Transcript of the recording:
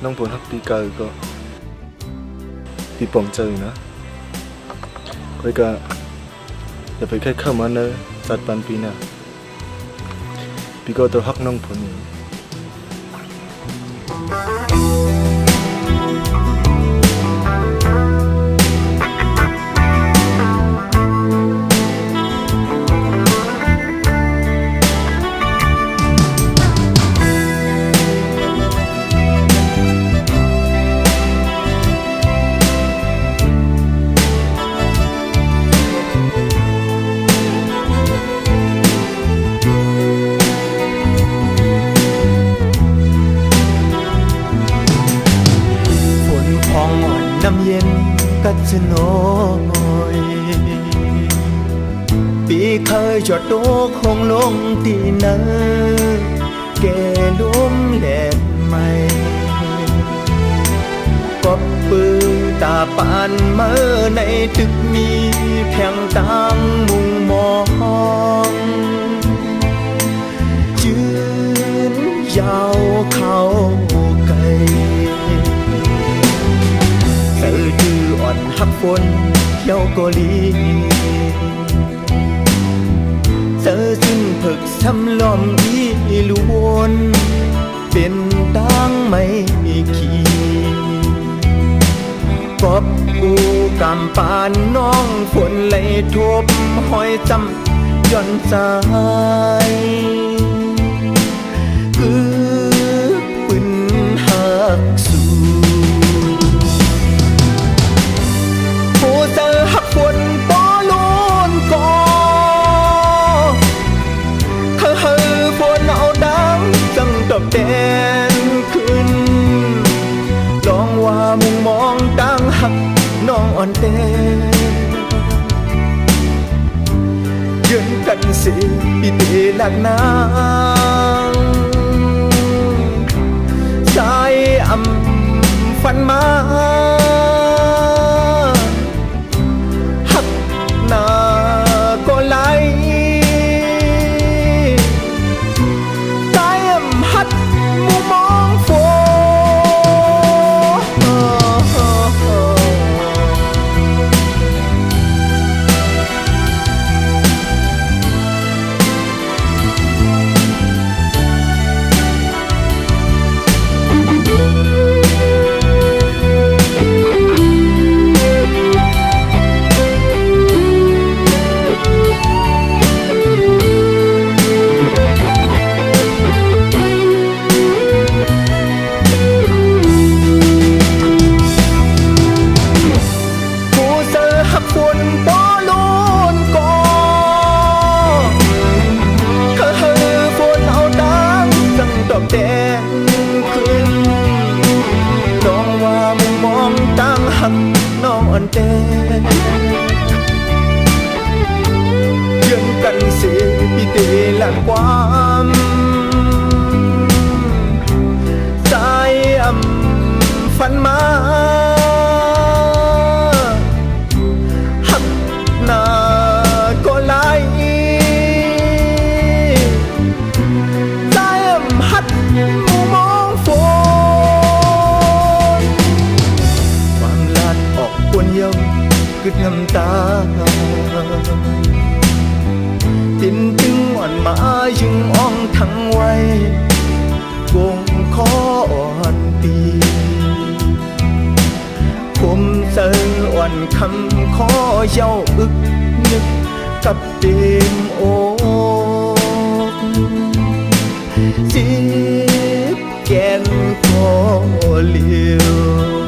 น้องผลฮักปีกาก็ปีป่องเจอนะค่อยก็อย่าไปแค่เข้ามาเนอะจัดปันปีน่ะปีก็ตัวฮักน้องผลอยู่น้ำเย็นกัดจะน้อยปีเคยจอดโต๊ะคงลงตีนังแกล้มแหลกไม่กบปืนตาปานเมื่อในตึกมีเพียงตั้งมุงมองยืนยาวเข้าไกลเธอดื้ออ่อนหักฝนเที่ยวเกาหลีเธอซึ่งผึกซ้ำล้อมอีลวนเป็นตั้งไม่ขีกบกูกำปานน้องฝนไหลทบหอยจำย่อนใจคือปืนหักสูผู้เจอหักฝนป้อล้นก่อเฮอฝนเอาดังจังตบแดนขึ้นลองว่ามุงมองตั้งหักน้องอ่อนเต้ยืนกันสิปีเตหลักนางชายอำฟันมาหักหน้าก็ไหลใจอำหัดมุมมองฝนแดงขึ้นน้องว่ามุมมองตั้งหักน้องอ่อนแอยืนกันเสียพี่เตหลังความสายอำฟันมาหักหน้าก็ไหลมุมมองฝนความลาดออกปวนเย้ากึดน้ำตาตินตึงอ่อนมายึงอ่องทั้งไว้วงคออ่อนปีผมเสิงอ่อนคำคอเย้าอึกนึกกับเต็มอกสิบแกนคอเลี้ยว